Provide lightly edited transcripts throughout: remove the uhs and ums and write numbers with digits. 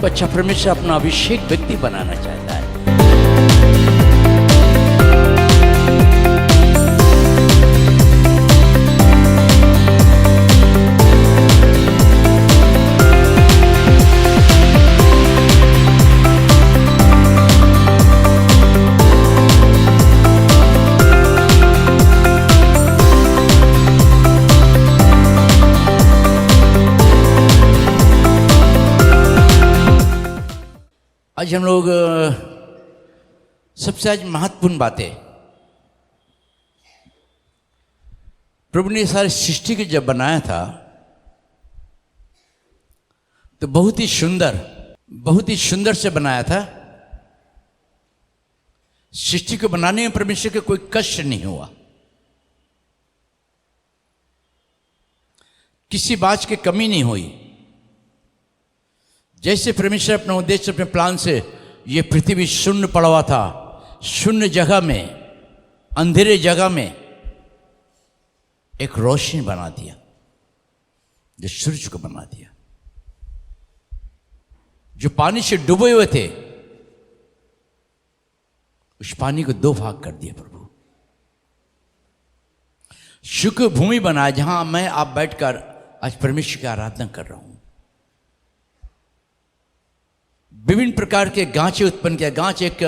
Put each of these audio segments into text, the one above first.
को अच्छा परमेश्वर अपना अभिषेक व्यक्ति बनाना चाहता है। आज हम लोग सबसे आज महत्वपूर्ण बातें, प्रभु ने सारी सृष्टि को जब बनाया था तो बहुत ही सुंदर से बनाया था। सृष्टि को बनाने में परमेश्वर का कोई कष्ट नहीं हुआ, किसी बात की कमी नहीं हुई। जैसे परमेश्वर अपने उद्देश्य अपने प्लान से ये पृथ्वी शून्य पड़ा हुआ था, शून्य जगह में, अंधेरे जगह में एक रोशनी बना दिया, जो सूरज को बना दिया। जो पानी से डूबे हुए थे उस पानी को दो भाग कर दिया प्रभु। शुक्र भूमि बनाया जहां मैं आप बैठकर आज परमेश्वर की आराधना कर रहा हूं। विभिन्न प्रकार के गांचे उत्पन्न किया। गांच एक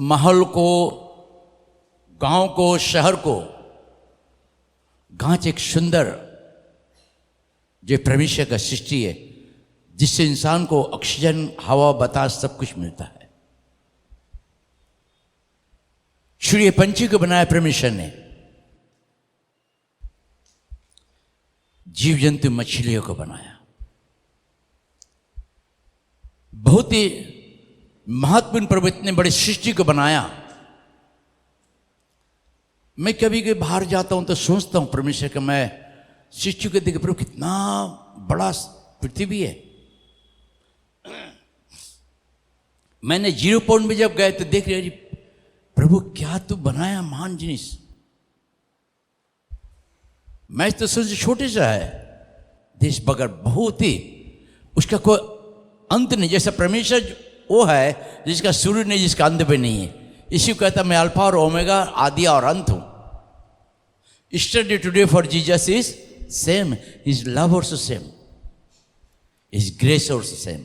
महल को, गांव को, शहर को। गांच एक सुंदर जो परमेश्वर का सृष्टि है, जिससे इंसान को ऑक्सीजन, हवा, बतास सब कुछ मिलता है। चिड़िया पंछी को बनाया परमेश्वर ने, जीव जंतु मछलियों को बनाया। बहुत ही महत्वपूर्ण प्रभु इतने बड़े सृष्टि को बनाया। मैं कभी कभी बाहर जाता हूं तो सोचता हूं परमेश्वर का, मैं सृष्टि को देख प्रभु कितना बड़ा पृथ्वी है। मैंने 0 पॉइंट में जब गए तो देख रहे प्रभु क्या तू बनाया महान जिनिस। मैं तो सोच छोटे सा है देश, मगर बहुत ही उसका कोई अंत नहीं। जैसा परमेश्वर वो है जिसका शुरू नहीं, जिसका अंत भी नहीं है। इसी को कहता मैं अल्फा और ओमेगा, आदि और अंत हूं। Yesterday, today for Jesus is same. His love also same. His grace also same.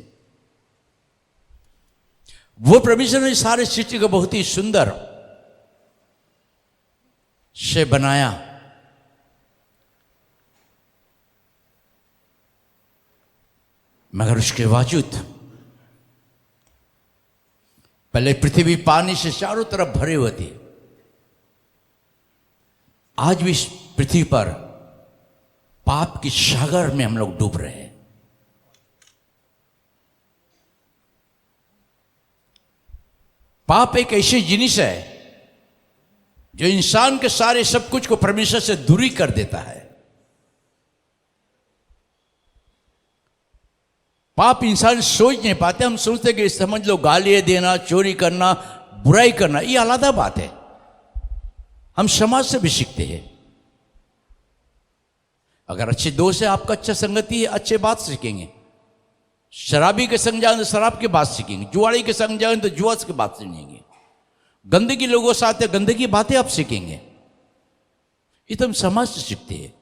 वो परमेश्वर ने सारे सृष्टि को बहुत ही सुंदर से बनाया। मगर उसके बावजूद पहले पृथ्वी पानी से चारों तरफ भरे हुए थे। आज भी इस पृथ्वी पर पाप की सागर में हम लोग डूब रहे हैं। पाप एक ऐसी जिनिस है जो इंसान के सारे सब कुछ को परमेश्वर से दूरी कर देता है। पाप इंसान सोच नहीं पाते। हम सोचते कि समझ लो गालियां देना, चोरी करना, बुराई करना, ये अलग बात है। हम समाज से भी सीखते हैं। अगर अच्छे दोस्त है, आपका अच्छा संगति है, अच्छे बात सीखेंगे। शराबी के संग जाए तो शराब की बात सीखेंगे, जुआड़ी के संग जाए तो जुआ की बात सीखेंगे, गंदगी लोगों से आते गंदगी बातें आप सीखेंगे। ये तो हम समाज से सीखते हैं।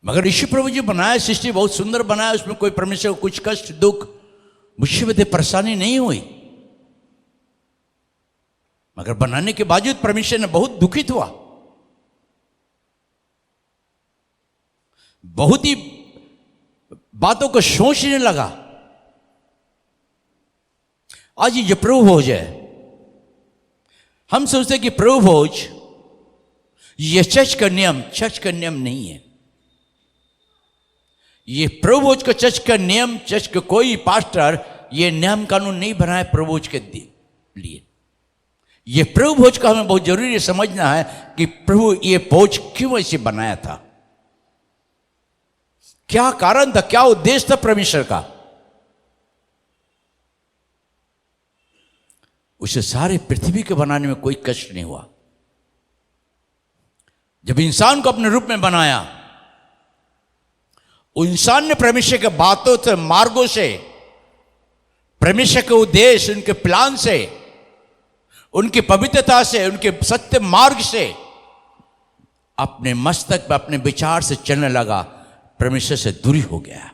मगर यीशु प्रभु जी बनाया सृष्टि बहुत सुंदर बनाया, उसमें कोई परमेश्वर को कुछ कष्ट, दुख, मुसीबतें, परेशानी नहीं हुई। मगर बनाने के बावजूद परमेश्वर ने बहुत दुखित हुआ, बहुत ही बातों को सोचने लगा। आज ये प्रभु भोज है, हम सोचते कि प्रभु भोज ये चर्च का नियम नहीं है। ये प्रभु भोज का चर्च का नियम, चर्च का कोई पास्टर ये नियम कानून नहीं बनाया प्रभु भोज के लिए। ये प्रभु भोज का हमें बहुत जरूरी समझना है कि प्रभु ये भोज क्यों ऐसे बनाया था, क्या कारण था, क्या उद्देश्य था परमेश्वर का। उसे सारे पृथ्वी के बनाने में कोई कष्ट नहीं हुआ। जब इंसान को अपने रूप में बनाया, इंसान ने परमेश्वर के बातों से, मार्गों से, परमेश्वर के उद्देश्य, उनके प्लान से, उनकी पवित्रता से, उनके सत्य मार्ग से अपने मस्तक पर, अपने विचार से चलने लगा, परमेश्वर से दूरी हो गया।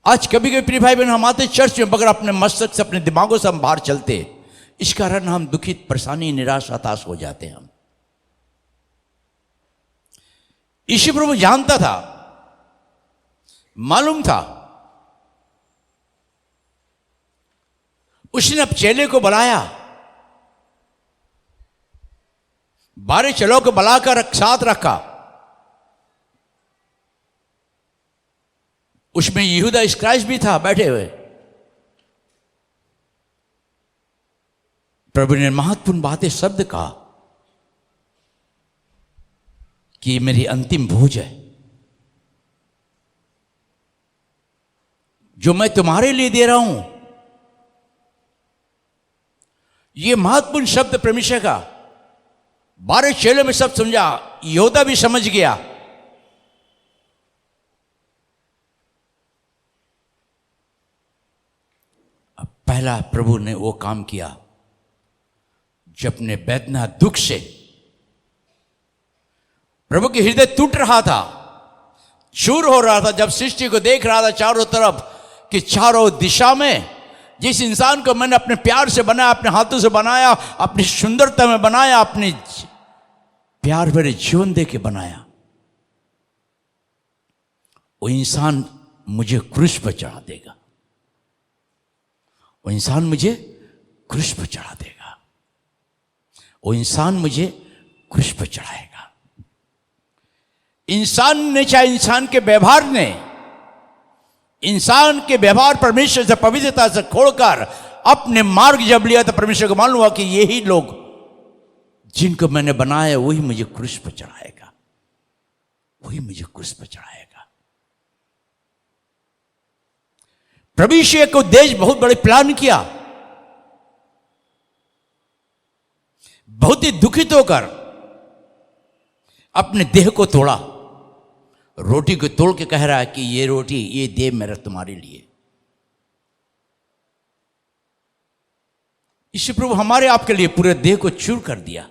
आज कभी कभी प्रिय भाई बहन हम आते चर्च में, मगर अपने मस्तक से, अपने दिमागों से हम बाहर चलते, इस कारण हम दुखित, परेशानी, निराश, हताश हो जाते हैं। हम यीशु प्रभु जानता था, मालूम था, उसने अब चेले को बुलाया, 12 चेलों को बुलाकर साथ रखा। उसमें यहूदा इस्करियोत भी था बैठे हुए। प्रभु ने महत्वपूर्ण बातें, शब्द कहा कि ये मेरी अंतिम भोज है, जो मैं तुम्हारे लिए दे रहा हूं। ये महत्वपूर्ण शब्द परमेश्वर का 12 चेलों में सब समझा, यहूदा भी समझ गया। अब पहला प्रभु ने वो काम किया जब अपने वेदना, दुख से, प्रभु के हृदय टूट रहा था, चूर हो रहा था, जब सृष्टि को देख रहा था चारों तरफ कि चारों दिशा में जिस इंसान को मैंने अपने प्यार से बनाया, अपने हाथों से बनाया, अपनी सुंदरता में बनाया, अपने प्यार भरे जीवन दे के बनाया, वो इंसान मुझे क्रूस पर चढ़ा देगा, वो इंसान मुझे क्रूस पर चढ़ा देगा, वो इंसान मुझे क्रूस पर चढ़ाएगा। इंसान ने, चाहे इंसान के व्यवहार ने, इंसान के व्यवहार परमेश्वर से, पवित्रता से खोलकर अपने मार्ग जब लिया तो परमेश्वर को मालूम हुआ कि यही लोग जिनको मैंने बनाया वही मुझे क्रूस पर चढ़ाएगा, वही मुझे क्रूस पर चढ़ाएगा। प्रभु यीशु को उद्देश्य, बहुत बड़े प्लान किया, बहुत ही दुखित होकर अपने देह को तोड़ा, रोटी को तोड़ के कह रहा है कि ये रोटी, ये देह मेरा तुम्हारे लिए। यीशु प्रभु हमारे आपके लिए पूरे देह को चूर कर दिया,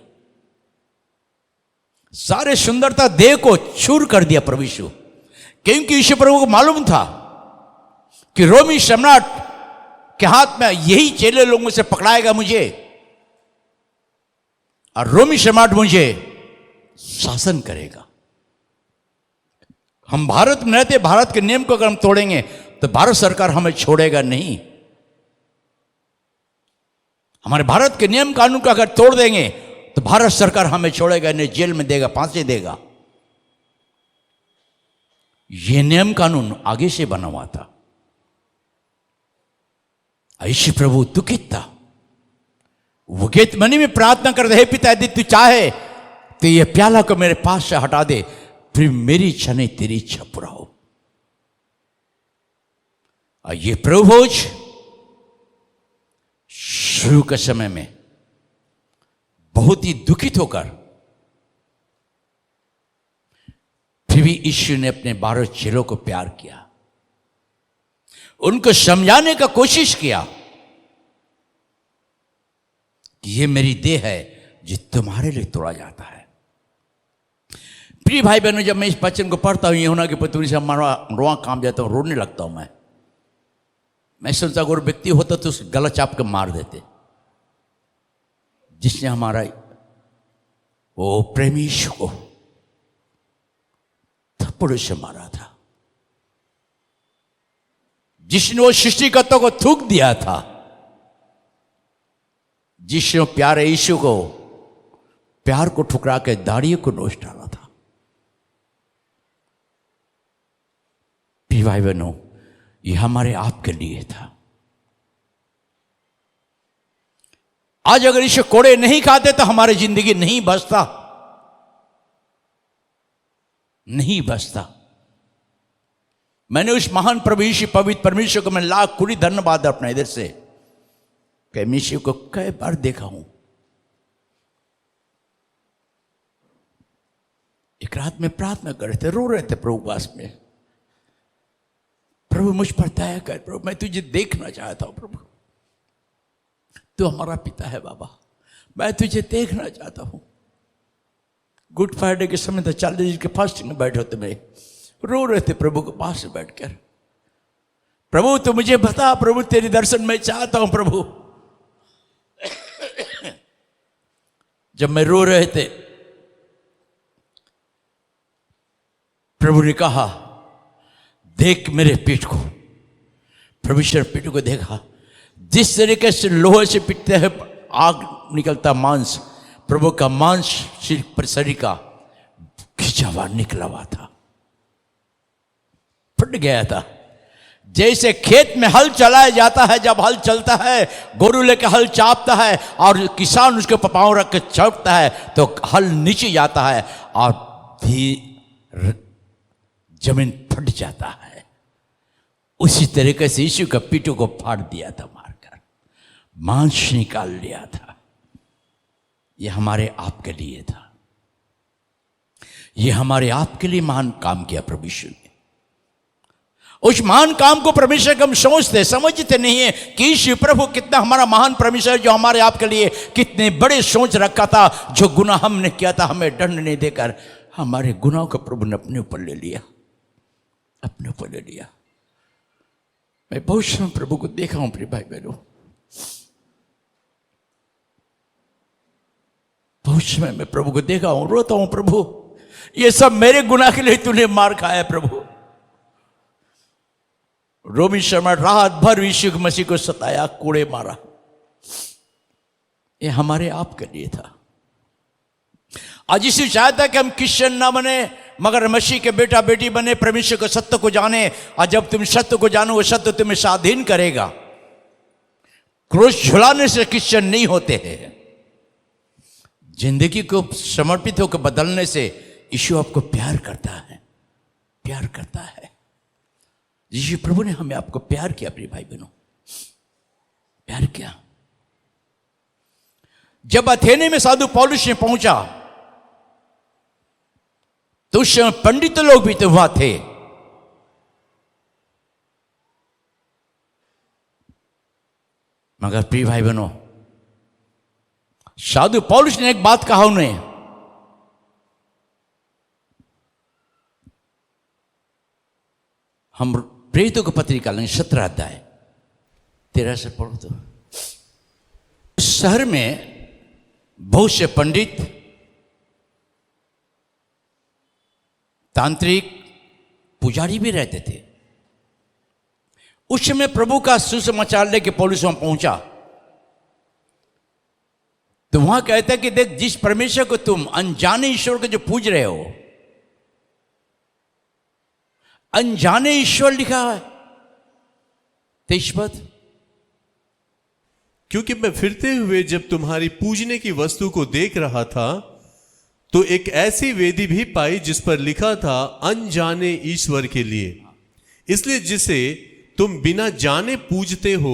सारे सुंदरता देह को चूर कर दिया प्रभु यीशु, क्योंकि यीशु प्रभु को मालूम था कि रोमी सम्राट के हाथ में यही चेले लोगों से पकड़ाएगा मुझे, और रोमी सम्राट मुझे शासन करेगा। हम भारत में रहते, भारत के नियम को अगर हम तोड़ेंगे तो भारत सरकार हमें छोड़ेगा नहीं। हमारे भारत के नियम कानून को अगर तोड़ देंगे तो भारत सरकार हमें छोड़ेगा नहीं, जेल में देगा, फांसी देगा। यह नियम कानून आगे से बना हुआ था। यीशु प्रभु दुखित था, वो गेतमनी में प्रार्थना करते, हे पिता यदि तू चाहे तो ये प्याला को मेरे पास से हटा दे, फिर मेरी इच्छा नहीं तेरी इच्छा पूरा हो। और ये प्रभु भोज शुरू के समय में बहुत ही दुखित होकर फिर भी यीशु ने अपने 12 चेलों को प्यार किया, उनको समझाने का कोशिश किया कि ये मेरी देह है जो तुम्हारे लिए तोड़ा जाता है। प्रिय भाई बहनों, जब मैं इस वचन को पढ़ता हूं, यूहन्ना की पुत्री से हमारा रोआ काम जाता हूं, रोने लगता हूं। मैं सोचता अगर व्यक्ति होता तो उस गला चाप के मार देते, जिसने हमारा वो प्रेमी यीशु को थप्पड़ से मारा था, जिसने वो सृष्टिकर्ता को थूक दिया था, जिसने प्यारे यीशु को प्यार को ठुकरा के दाढ़ी को नोच डाला था। भाई बहनों, ये हमारे आपके लिए था। आज अगर इसे कोड़े नहीं खाते तो हमारी जिंदगी नहीं बचता, नहीं बचता। मैंने उस महान प्रभु यीशु पवित्र परमेश्वर को मैं लाख कोटि धन्यवाद अपने इधर से कि मैं यीशु को कई बार देखा हूं, एक रात में प्रार्थना कर रहे थे, रो रहे थे प्रभु पास में, प्रभु मुझ पर दया कर प्रभु, मैं तुझे देखना चाहता हूं प्रभु, तू हमारा पिता है बाबा, मैं तुझे देखना चाहता हूं। गुड फ्राइडे के समय तो 40 दिन के फास्टिंग में बैठे होते, मैं रो रहे थे प्रभु के पास में बैठकर, प्रभु तू मुझे बता प्रभु, तेरी दर्शन मैं चाहता हूं प्रभु। जब मैं रो रहे थे, प्रभु ने कहा देख मेरे पीठ को। परमेश्वर पीठ को देखा, जिस तरीके से लोहे से पीटते हैं आग निकलता मांस, प्रभु का मांस सिर पर शरीर का खिंचा हुआ निकला हुआ था, फट गया था। जैसे खेत में हल चलाया जाता है, जब हल चलता है गोरू लेके हल चापता है और किसान उसके पांव रख के चापता है तो हल नीचे जाता है और जमीन फट जाता है। उसी तरीके से यीशु का पीठों को फाड़ दिया था, मारकर मांस निकाल लिया था। यह हमारे आपके लिए था, यह हमारे आपके लिए महान काम किया परमेश्वर ने। उस महान काम को परमेश्वर को हम समझते नहीं है कि यीशु प्रभु कितना हमारा महान परमेश्वर, जो हमारे आपके लिए कितने बड़े सोच रखा था। जो गुनाह हमने किया था, हमें दंड नहीं देकर हमारे गुनाहों को प्रभु ने अपने ऊपर ले लिया, अपने ऊपर ले लिया। मैं बहुत समय प्रभु को देखा हूं प्रिय भाई बहनों, बहुत समय मैं प्रभु को देखा हूं, रोता हूं प्रभु ये सब मेरे गुनाह के लिए तूने मार खाया प्रभु। रोमी शर्मा रात भर यीशु मसीह को सताया, कोड़े मारा, ये हमारे आप के लिए था। आज यीशु चाहता कि हम क्रिश्चियन ना बने मगर मसीह के बेटा बेटी बने, परमेश्वर को सत्य को जाने, और जब तुम सत्य को जानो वो सत्य तुम्हें स्वाधीन करेगा। क्रूस झुलाने से क्रिश्चियन नहीं होते हैं, जिंदगी को समर्पित होकर बदलने से यीशु आपको प्यार करता है, प्यार करता है। यीशु प्रभु ने हमें आपको प्यार किया प्रिय भाई बहनों, प्यार किया। जब अथेने में साधु पौलुस ने पहुंचा तो उस समय पंडित लोग भी तो वहां थे। मगर प्रिय भाई बहनों, साधु पौलुस ने एक बात कहा उन्हें, हम प्रेरितों को पत्री का लेंगे 17 अध्याय 13 से पढ़ो तो। शहर में बहुत से पंडित, तांत्रिक, पुजारी भी रहते थे। उस समय प्रभु का सुसमाचार लेके पौलुस वहां पहुंचा तो वहां कहता है कि देख, जिस परमेश्वर को तुम अनजाने ईश्वर को जो पूज रहे हो, अनजाने ईश्वर लिखा है 23 पद, क्योंकि मैं फिरते हुए जब तुम्हारी पूजने की वस्तु को देख रहा था तो एक ऐसी वेदी भी पाई जिस पर लिखा था अनजाने ईश्वर के लिए। इसलिए जिसे तुम बिना जाने पूजते हो,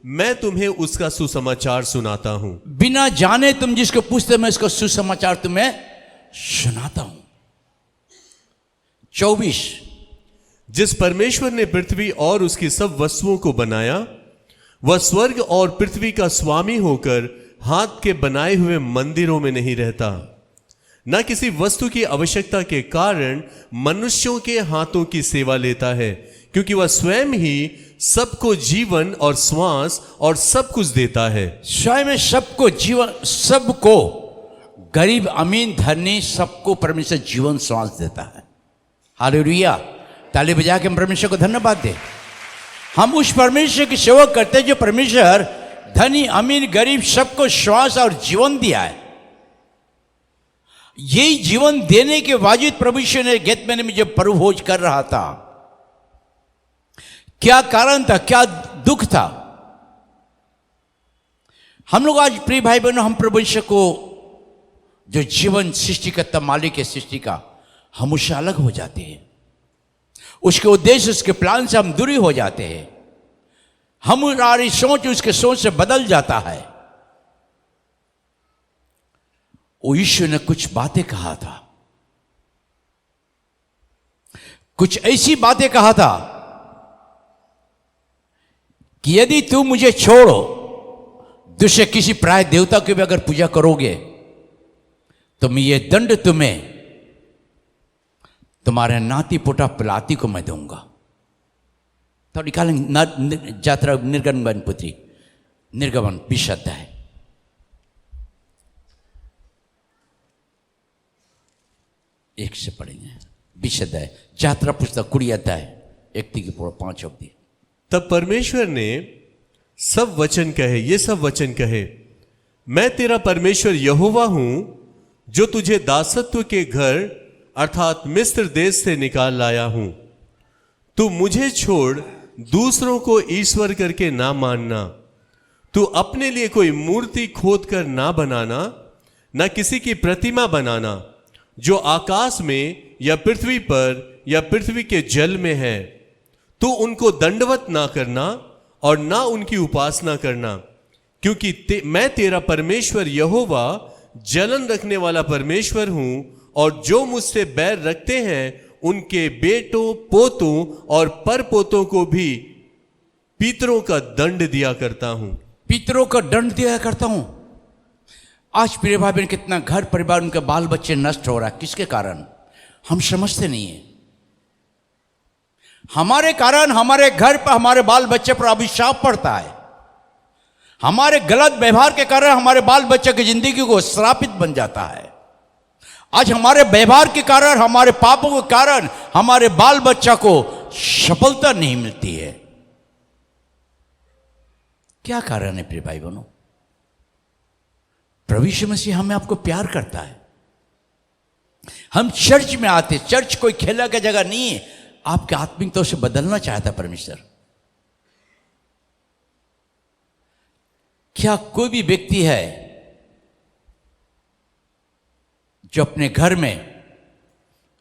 मैं तुम्हें उसका सुसमाचार सुनाता हूं। बिना जाने तुम जिसको पूछते, मैं इसका सुसमाचार तुम्हें सुनाता हूं। 24, जिस परमेश्वर ने पृथ्वी और उसकी सब वस्तुओं को बनाया, वह स्वर्ग और पृथ्वी का स्वामी होकर हाथ के बनाए हुए मंदिरों में नहीं रहता, न किसी वस्तु की आवश्यकता के कारण मनुष्यों के हाथों की सेवा लेता है, क्योंकि वह स्वयं ही सबको जीवन और श्वास और सब कुछ देता है। स्वयं सबको जीवन, सबको, गरीब अमीन धनी सबको परमेश्वर जीवन श्वास देता है। हालेलुया, ताली बजा के हम परमेश्वर को धन्यवाद दें। हम उस परमेश्वर की सेवा करते हैं जो परमेश्वर धनी अमीर गरीब सबको श्वास और जीवन दिया है। यही जीवन देने के बावजूद परमेश्वर ने गेतसेमनी में जब प्रभुभोज कर रहा था, क्या कारण था, क्या दुख था? हम लोग आज प्रिय भाई बहनों, हम परमेश्वर को जो जीवन सृष्टिकर्ता मालिक है सृष्टि का, हम उससे अलग हो जाते हैं। उसके उद्देश्य, उसके प्लान से हम दूरी हो जाते हैं। हमारी सोच उसके सोच से बदल जाता है। वो यीशु ने कुछ बातें कहा था, कुछ ऐसी बातें कहा था कि यदि तुम मुझे छोड़ो, दूसरे किसी प्राय देवता की भी अगर पूजा करोगे तो मैं ये दंड तुम्हें तुम्हारे नाती पोटा पिलाती को मैं दूंगा। तो निकालेंगे जात्रा निर्गमन पुत्री, निर्गमन 20 अध्याय। एक से पढ़ेंगे 20 अध्याय, जात्रा पुस्तक 20 अध्याय 1-5 अवधि। तब परमेश्वर ने सब वचन कहे, ये सब वचन कहे, मैं तेरा परमेश्वर यहोवा हूं जो तुझे दासत्व के घर अर्थात मिस्र देश से निकाल लाया हूं। तू मुझे छोड़ दूसरों को ईश्वर करके ना मानना। तू अपने लिए कोई मूर्ति खोद कर ना बनाना, ना किसी की प्रतिमा बनाना जो आकाश में या पृथ्वी पर या पृथ्वी के जल में है। तू उनको दंडवत ना करना और ना उनकी उपासना करना, क्योंकि मैं तेरा परमेश्वर यहोवा जलन रखने वाला परमेश्वर हूं, और जो मुझसे बैर रखते हैं उनके बेटों पोतों और परपोतों को भी पितरों का दंड दिया करता हूं। पितरों का दंड दिया करता हूं। आज प्रिय भाई बहन, कितना घर परिवार, उनके बाल बच्चे नष्ट हो रहा है। किसके कारण? हम समझते नहीं है। हमारे कारण हमारे घर पर, हमारे बाल बच्चे पर अभिशाप पड़ता है। हमारे गलत व्यवहार के कारण हमारे बाल बच्चे की जिंदगी को श्रापित बन जाता है। आज हमारे व्यवहार के कारण, हमारे पापों के कारण हमारे बाल बच्चा को सफलता नहीं मिलती है। क्या कारण है प्रिय भाई बहनों? प्रभु यीशु मसीह हमें आपको प्यार करता है। हम चर्च में आते, चर्च कोई खेला का जगह नहीं है। आपके आत्मिकता से बदलना चाहता परमेश्वर। क्या कोई भी व्यक्ति है जो अपने घर में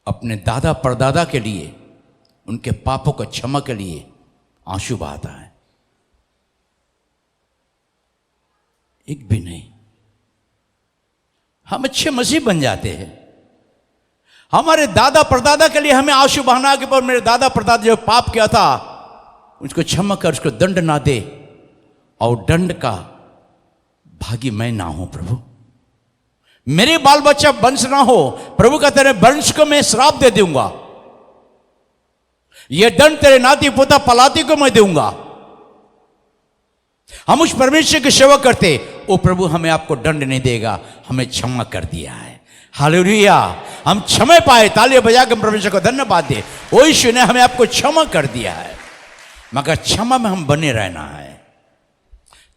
अपने दादा परदादा के लिए, उनके पापों को क्षमा के लिए आंसू बहाता है? एक भी नहीं। हम अच्छे मसीह बन जाते हैं। हमारे दादा परदादा के लिए हमें आंसू बहाना के पर मेरे दादा परदादा जो पाप किया था उसको क्षमा कर, उसको दंड ना दे, और दंड का भागी मैं ना हूं प्रभु। मेरे बाल बच्चा वंश ना हो, प्रभु का तेरे वंश को मैं श्राप दे दूंगा। यह दंड तेरे नाती पोता पलाती को मैं दूंगा। हम उस परमेश्वर की सेवा करते, वो प्रभु हमें आपको दंड नहीं देगा, हमें क्षमा कर दिया है। हालेलुया। हम क्षमा पाए, तालियां बजा के परमेश्वर को धन्यवाद दे। वो ईश्वर ने हमें आपको क्षमा कर दिया है। मगर क्षमा में हम बने रहना है।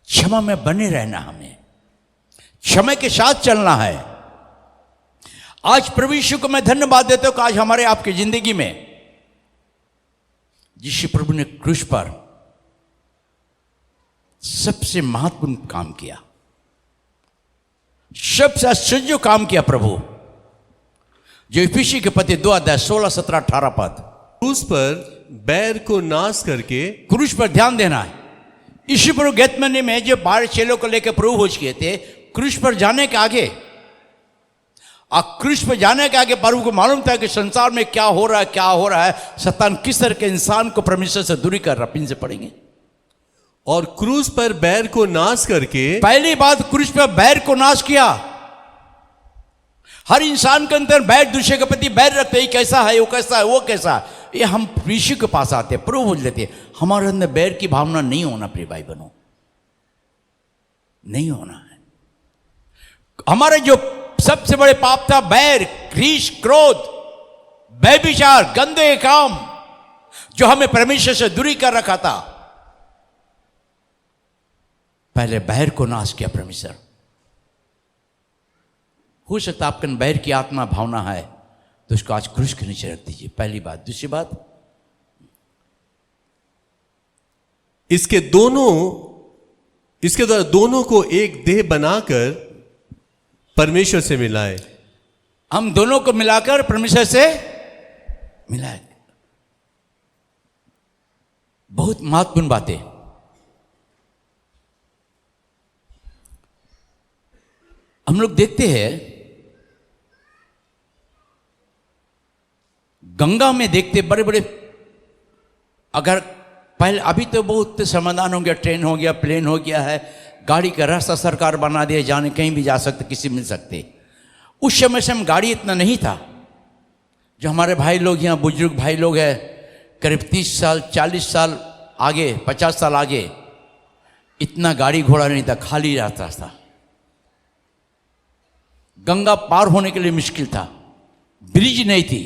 क्षमा में बने रहना, हमें क्षमा के साथ चलना है। आज प्रभु यीशु को मैं धन्यवाद देता हूं कि आज हमारे आपकी जिंदगी में यीशु प्रभु ने क्रूस पर सबसे महत्वपूर्ण काम किया, सबसे आश्चर्य काम किया प्रभु, जो इफिसी के पति 2 अध्याय 16, 17, 18 पद। क्रूस पर बैर को नाश करके, क्रूस पर ध्यान देना है। यीशु प्रभु गेतसमनी में जो 12 चेलों को लेकर प्रभु भोज किए थे, क्रूस पर जाने के आगे, क्रूस पर जाने के आगे प्रभु को मालूम था कि संसार में क्या हो रहा है, शैतान किस तरह के इंसान को परमेश्वर से दूरी कर रहा। पिन से पढ़ेंगे। और क्रूस पर बैर को नाश करके, पहली बात क्रूस पर बैर को नाश किया। हर इंसान के अंदर बैर, दूसरे के प्रति बैर रखते ही, कैसा है वो, कैसा है वो, कैसा है। ये हम यीशु के पास आते, प्रभु बोल देते, हमारे अंदर बैर की भावना नहीं होना प्रिय भाई बहनों, नहीं होना है। हमारे जो सबसे बड़े पाप था बैर, ईर्ष, क्रोध, व्यभिचार, गंदे काम, जो हमें परमेश्वर से दूरी कर रखा था। पहले बैर को नाश किया परमेश्वर। हो सकता आपके बैर की आत्मा भावना है तो उसको आज क्रूस के नीचे रख दीजिए। पहली बात। दूसरी बात, इसके द्वारा दोनों को एक देह बनाकर परमेश्वर से मिलाए। हम दोनों को मिलाकर परमेश्वर से मिलाए। बहुत महत्वपूर्ण बातें। हम लोग देखते हैं गंगा में देखते बड़े बड़े, अगर पहले, अभी तो बहुत समाधान हो गया, ट्रेन हो गया, प्लेन हो गया है, गाड़ी का रास्ता सरकार बना दिया, जाने कहीं भी जा सकते, किसी मिल सकते। उस समय से हम गाड़ी इतना नहीं था। जो हमारे भाई लोग यहाँ बुजुर्ग भाई लोग हैं, करीब 30 साल 40 साल आगे, 50 साल आगे, इतना गाड़ी घोड़ा नहीं था, खाली रास्ता था। गंगा पार होने के लिए मुश्किल था, ब्रिज नहीं थी।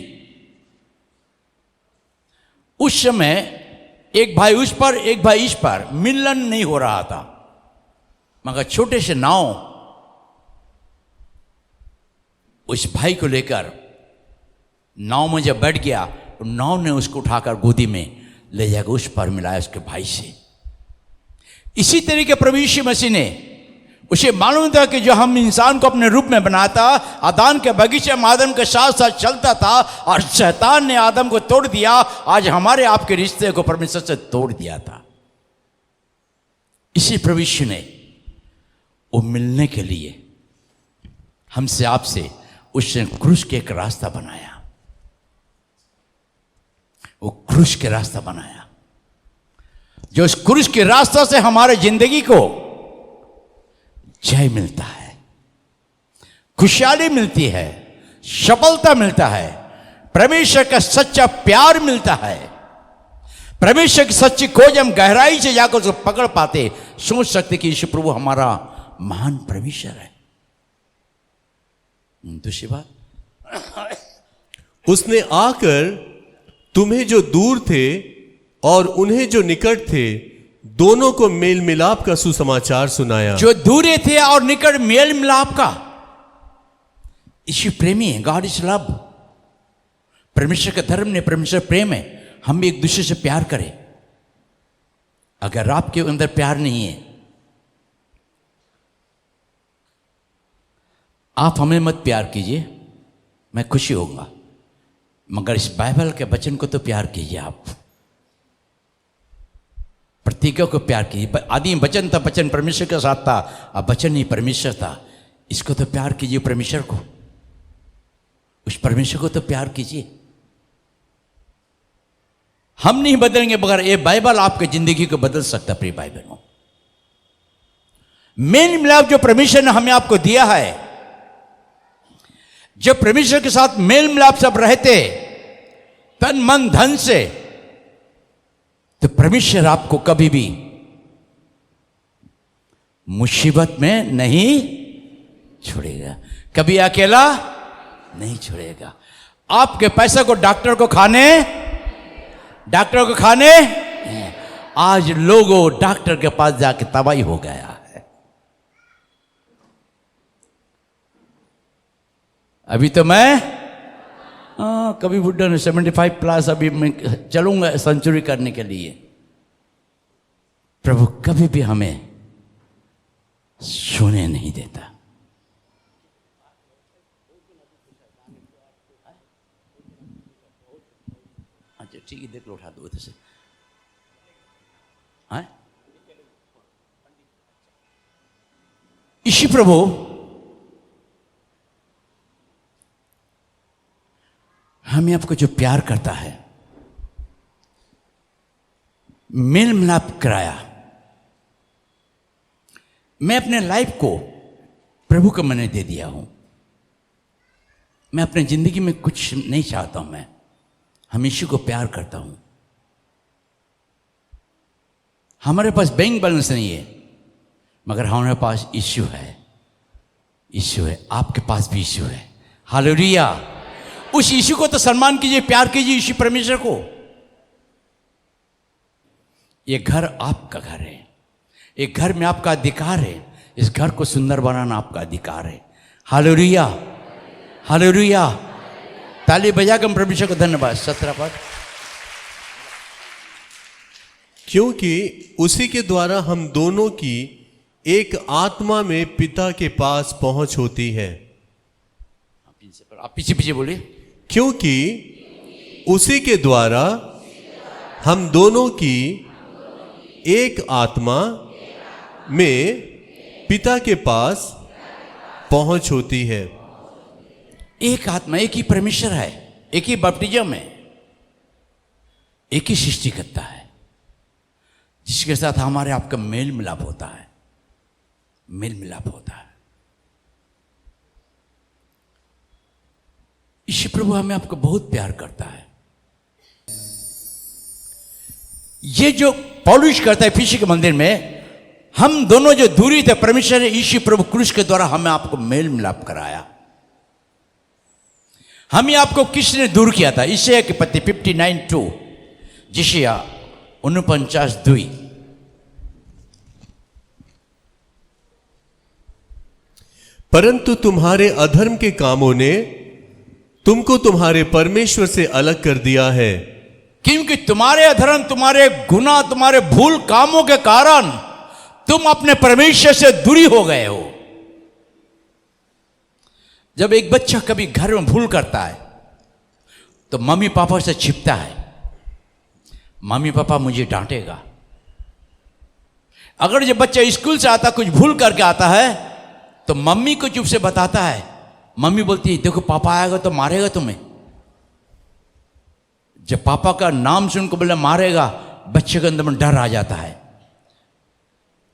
उस समय एक भाई उस पर एक भाई इस पर, मिलन नहीं हो रहा था, मगर छोटे से नाव उस भाई को लेकर नाव में जब बैठ गया तो नाव ने उसको उठाकर गोदी में ले जाकर उस पर मिलाया उसके भाई से। इसी तरीके प्रभु यीशु मसीह ने, उसे मालूम था कि जो हम इंसान को अपने रूप में बनाता, आदम के बगीचे में आदम के साथ साथ चलता था, और शैतान ने आदम को तोड़ दिया। आज हमारे आपके रिश्ते को परमेश्वर से तोड़ दिया था। इसी प्रभु यीशु ने वो मिलने के लिए हमसे आपसे उसने क्रूस के एक रास्ता बनाया। वो क्रूस के रास्ता बनाया, जो उस क्रूस के रास्ता से हमारे जिंदगी को जय मिलता है, खुशहाली मिलती है, सफलता मिलता है, परमेश्वर का सच्चा प्यार मिलता है। परमेश्वर की सच्ची खोज हम गहराई से जाकर उसको पकड़ पाते, सोच सकते कि यीशु प्रभु हमारा महान परमेश्वर है। दूसरी बात, उसने आकर तुम्हें जो दूर थे और उन्हें जो निकट थे, दोनों को मेल मिलाप का सुसमाचार सुनाया। जो दूर थे और निकट, मेल मिलाप का। यीशु प्रेमी है, गॉड इज लव। परमेश्वर का धर्म ने, परमेश्वर प्रेम है। हम भी एक दूसरे से प्यार करें। अगर आपके अंदर प्यार नहीं है, आप हमें मत प्यार कीजिए, मैं खुशी होगा, मगर इस बाइबल के वचन को तो प्यार कीजिए। आप प्रतीकों को प्यार कीजिए। आदि वचन था, वचन परमेश्वर के साथ था, अब वचन ही परमेश्वर था। इसको तो प्यार कीजिए, परमेश्वर को, उस परमेश्वर को तो प्यार कीजिए। हम नहीं बदलेंगे, मगर ये बाइबल आपकी जिंदगी को बदल सकता। प्रिय भाई बहनों, मेल मिलाप जो परमेश्वर ने हमें आपको दिया है, जब परमेश्वर के साथ मेल मिलाप सब रहते तन मन धन से, तो परमेश्वर आपको कभी भी मुसीबत में नहीं छोड़ेगा, कभी अकेला नहीं छोड़ेगा। आपके पैसे को डॉक्टर को खाने आज लोगों डॉक्टर के पास जाके तबाही हो गया है। अभी तो मैं कभी बुढ़ा ने 75 प्लस, अभी मैं चलूंगा सेंचुरी करने के लिए। प्रभु कभी भी हमें सोने नहीं देता। अच्छा ठीक है, देख लो, उठा दो इधर से। हाँ, इसी प्रभु हमें आपको जो प्यार करता है, मेल मिलाप कराया। मैं अपने लाइफ को प्रभु को मैंने दे दिया हूं। मैं अपने जिंदगी में कुछ नहीं चाहता हूं। मैं हमेशा को प्यार करता हूं। हमारे पास बैंक बैलेंस नहीं है, मगर हमारे पास यीशु है। यीशु है, आपके पास भी यीशु है। हालेलुया। उस यीशु को तो सम्मान कीजिए, प्यार कीजिए, यीशु परमेश्वर को। ये घर आपका घर है, एक घर में आपका अधिकार है। इस घर को सुंदर बनाना आपका अधिकार है। Hallelujah, hallelujah. ताली बजाकर परमेश्वर को धन्यवाद। 17 पद। क्योंकि उसी के द्वारा हम दोनों की एक आत्मा में पिता के पास पहुंच होती है। आप पीछे पीछे बोलिए। क्योंकि उसी के द्वारा हम दोनों की एक आत्मा में पिता के पास पहुंच होती है। एक आत्मा, एक ही परमेश्वर है। एक ही बपटिज्म है, एक ही सृष्टिकर्ता है जिसके साथ हमारे आपका मेल मिलाप होता है, मेल मिलाप होता है। ईश्वर प्रभु हमें आपको बहुत प्यार करता है। ये जो पौलुस करता है फिलिप्पी के मंदिर में, हम दोनों जो दूरी थे, परमेश्वर ने ईश्वर प्रभु क्रूस के द्वारा हमें आपको मेल मिलाप कराया। हमें आपको किसने दूर किया था? यशायाह की पत्री 59:2, यशायाह 49:2। परंतु तुम्हारे अधर्म के कामों ने तुमको तुम्हारे परमेश्वर से अलग कर दिया है। क्योंकि तुम्हारे अधर्म, तुम्हारे गुनाह, तुम्हारे भूल कामों के कारण तुम अपने परमेश्वर से दूरी हो गए हो। जब एक बच्चा कभी घर में भूल करता है तो मम्मी पापा से छिपता है, मम्मी पापा मुझे डांटेगा। अगर जब बच्चा स्कूल से आता, कुछ भूल करके आता है, तो मम्मी को चुप से बताता है। मम्मी बोलती है देखो पापा आएगा तो मारेगा तुम्हें। जब पापा का नाम सुनकर बोले मारेगा, बच्चे के अंदर में डर आ जाता है।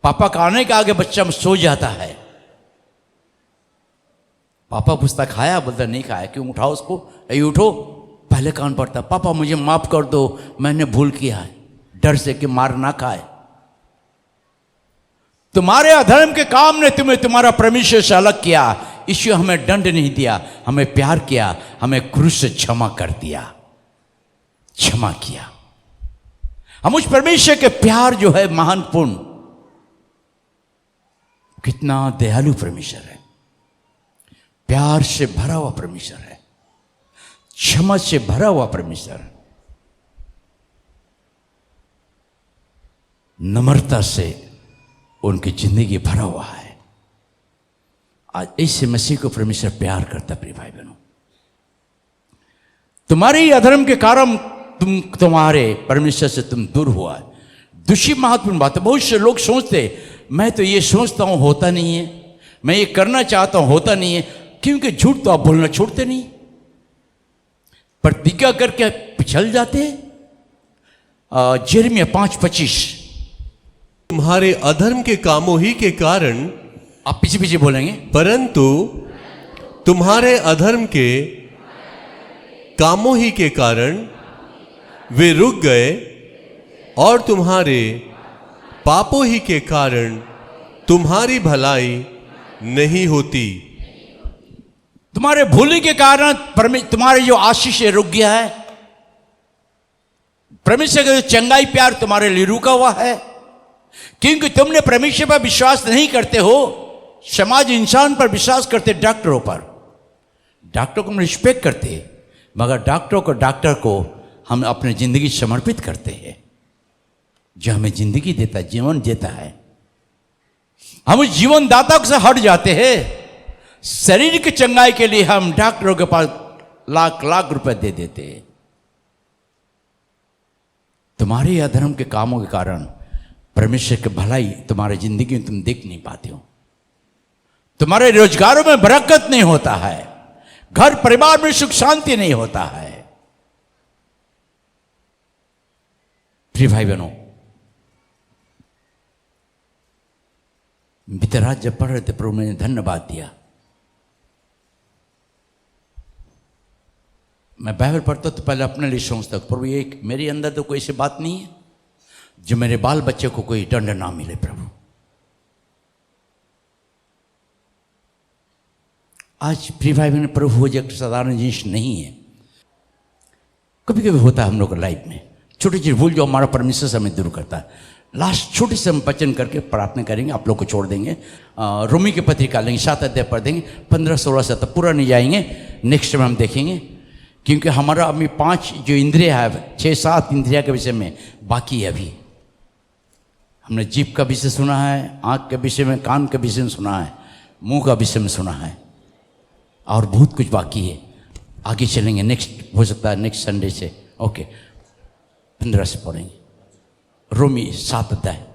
पापा का आने के आगे बच्चा सो जाता है। पापा पूछता खाया? बोलता नहीं खाया। क्यों? उठाओ उसको, ऐ उठो। पहले कान पड़ता, पापा मुझे माफ कर दो, मैंने भूल किया है, डर से कि मार ना खाए। तुम्हारे अधर्म के काम ने तुम्हें तुम्हारा परमेश्वर से अलग किया। ईश्वर हमें दंड नहीं दिया, हमें प्यार किया, हमें क्रूस से क्षमा कर दिया, क्षमा किया। हम उस परमेश्वर के प्यार जो है महान पूर्ण, कितना दयालु परमेश्वर है, प्यार से भरा हुआ परमेश्वर है, क्षमा से भरा हुआ परमेश्वर, नम्रता से उनकी जिंदगी भरा हुआ है। आज इस मसीह को परमेश्वर प्यार करता। प्रिय भाई बहनों, तुम्हारे ही अधर्म के कारण तुम्हारे परमेश्वर से तुम दूर हुआ है। दूसरी महत्वपूर्ण बात है, बहुत से लोग सोचते मैं तो ये सोचता हूं होता नहीं है, मैं ये करना चाहता हूं होता नहीं है। क्योंकि झूठ तो आप बोलना छोड़ते नहीं, प्रतिज्ञा करके पिछल जाते हैं। यिर्मयाह 5:25, तुम्हारे अधर्म के कामों ही के कारण, आप पीछे पीछे बोलेंगे, परंतु तुम्हारे अधर्म के कामों ही के कारण वे रुक गए, और तुम्हारे पापों ही के कारण तुम्हारी भलाई नहीं होती। तुम्हारे भूलने के कारण तुम्हारे जो आशीष है रुक गया है। परमेश्वर का जो चंगाई प्यार तुम्हारे लिए रुका हुआ है, क्योंकि तुमने परमेश्वर पर विश्वास नहीं करते हो। समाज इंसान पर विश्वास करते, डॉक्टरों पर। डॉक्टरों को हम रिस्पेक्ट करते, मगर डॉक्टर को हम अपनी जिंदगी समर्पित करते हैं। जो हमें जिंदगी देता है, जीवन देता है, हम उस जीवन दाता से हट जाते हैं। शरीर की चंगाई के लिए हम डॉक्टरों के पास लाख लाख रुपए दे देते हैं। तुम्हारे अधर्म के कामों के कारण परमेश्वर की भलाई तुम्हारी जिंदगी में तुम देख नहीं पाते हो। तुम्हारे रोजगारों में बरकत नहीं होता है, घर परिवार में सुख शांति नहीं होता है। प्रिय भाई बहनों, बीते रात जब पढ़ रहे थे, प्रभु ने धन्यवाद दिया। मैं बाइबल पढ़ता तो पहले अपने लिए सोचता, प्रभु ये मेरे अंदर तो कोई ऐसी बात नहीं है जो मेरे बाल बच्चे को कोई दंड ना मिले। प्रभु आज प्रिय भाई बहन, प्रभु वो एक साधारण जिनिस नहीं है। कभी कभी होता है हम लोग की लाइफ में छोटी छोटी भूल जो हमारा परमेश्वर से हमें दूर करता है। लास्ट छोटे से हम वचन करके प्रार्थना करेंगे, आप लोग को छोड़ देंगे। रोमी की पत्रिका लेंगे, 7 अध्याय पढ़ देंगे, 15, 16 से तक पूरा नहीं जाएंगे, नेक्स्ट में हम देखेंगे। क्योंकि हमारा अभी 5 जो इंद्रिया है, 6-7 इंद्रिया के विषय में बाकी है। अभी हमने जीभ का विषय सुना है, आँख के विषय में, कान के विषय में सुना है, मुंह का विषय में सुना है, और बहुत कुछ बाकी है। आगे चलेंगे, नेक्स्ट हो सकता है नेक्स्ट संडे से। ओके, 15 से पढ़ेंगे। रोमी 7 अध्याय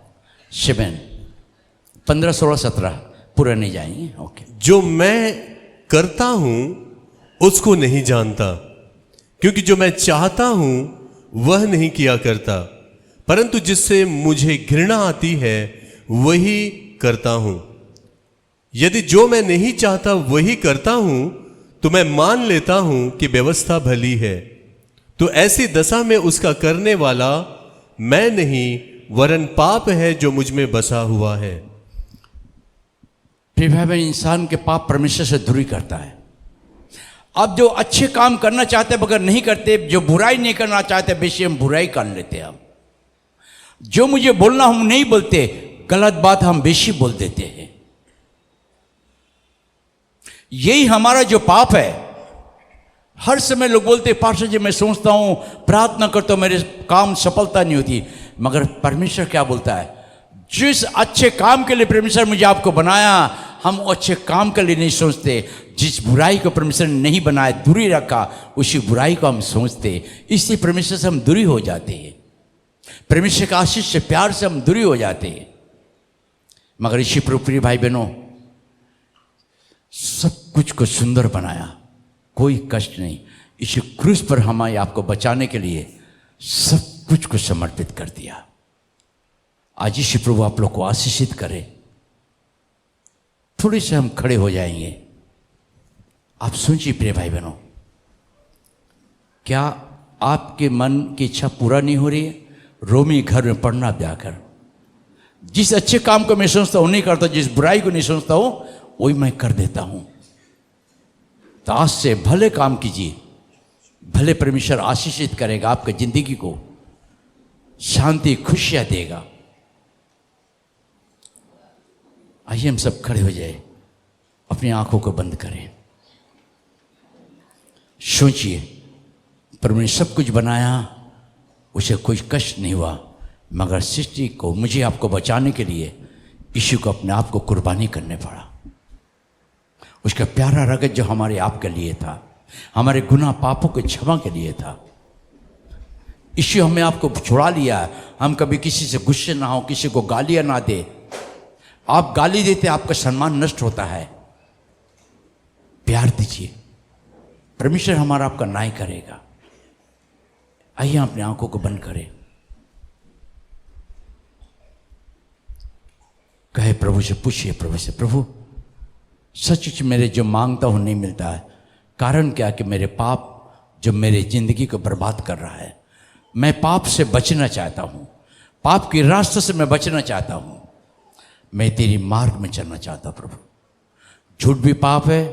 7, 15, 16, 17 पूरा नहीं जाएंगे। ओके। जो मैं करता हूं उसको नहीं जानता, क्योंकि जो मैं चाहता हूं वह नहीं किया करता, परंतु जिससे मुझे घृणा आती है वही करता हूं। यदि जो मैं नहीं चाहता वही करता हूं तो मैं मान लेता हूं कि व्यवस्था भली है। तो ऐसी दशा में उसका करने वाला मैं नहीं वरन पाप है जो मुझ में बसा हुआ है। प्रिय भाई बहन, इंसान के पाप परमेश्वर से दूरी करता है। अब जो अच्छे काम करना चाहते मगर नहीं करते, जो बुराई नहीं करना चाहते बेशक हम बुराई कर लेते हैं। हम जो मुझे बोलना हम नहीं बोलते, गलत बात हम बेशी बोल देते हैं। यही हमारा जो पाप है। हर समय लोग बोलते पास्टर जी मैं सोचता हूं प्रार्थना करता हूं मेरे काम सफलता नहीं होती, मगर परमेश्वर क्या बोलता है? जिस अच्छे काम के लिए परमेश्वर मुझे आपको बनाया, हम अच्छे काम के लिए नहीं सोचते। जिस बुराई को परमेश्वर ने नहीं बनाया, दूरी रखा, उसी बुराई को हम सोचते, इसलिए परमेश्वर से हम दूरी हो जाते हैं। परमेश्वर का आशीष से, प्यार से हम दूरी हो जाते हैं। मगर इसी प्रिय भाई बहनों, सब कुछ को सुंदर बनाया, कोई कष्ट नहीं। इसी क्रूस पर हमें आपको बचाने के लिए सब कुछ को समर्पित कर दिया। आज इसी प्रभु आप लोग को आशीषित करे। थोड़ी से हम खड़े हो जाएंगे। आप सोचिए प्रिय भाई बहनों, क्या आपके मन की इच्छा पूरा नहीं हो रही है? रोमी घर में पढ़ना जाकर, जिस अच्छे काम को मैं सोचता हूं नहीं करता, जिस बुराई को नहीं सोचता हूं वही मैं कर देता हूं। तो आज से भले काम कीजिए, भले परमेश्वर आशीषित करेगा, आपकी जिंदगी को शांति खुशियां देगा। आइए हम सब खड़े हो जाए, अपनी आंखों को बंद करें। सोचिए, परमेश्वर सब कुछ बनाया, उसे कोई कष्ट नहीं हुआ, मगर सृष्टि को मुझे आपको बचाने के लिए यीशु को अपने आप को कुर्बानी करने पड़ा। उसका प्यारा रगत जो हमारे आप के लिए था, हमारे गुनाह पापों के क्षमा के लिए था। यीशु हमें आपको छुड़ा लिया। हम कभी किसी से गुस्से ना हो, किसी को गालियां ना दे। आप गाली देते आपका सम्मान नष्ट होता है। प्यार दीजिए, परमेश्वर हमारा आपका न्याय करेगा। आइए अपनी आंखों को बंद करें, कहे प्रभु से, पूछिए प्रभु से, प्रभु सच मेरे जो मांगता हूं नहीं मिलता है। कारण क्या? कि मेरे पाप जो मेरे जिंदगी को बर्बाद कर रहा है। मैं पाप से बचना चाहता हूं, पाप की रास्ते से मैं बचना चाहता हूं। मैं तेरी मार्ग में चलना चाहता हूं प्रभु। झूठ भी पाप है,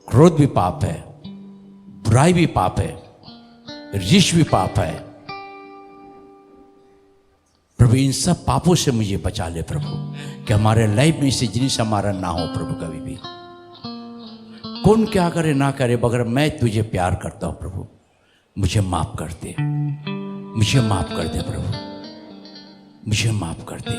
क्रोध भी पाप है, बुराई भी पाप है, रिश्वत भी पाप है। प्रभु इन सब पापों से मुझे बचा ले प्रभु, कि हमारे लाइफ में इसे जिनिस हमारा ना हो प्रभु। कभी भी कौन क्या करे ना करे, मगर मैं तुझे प्यार करता हूं प्रभु। मुझे माफ कर दे, मुझे माफ कर दे प्रभु, मुझे माफ कर दे।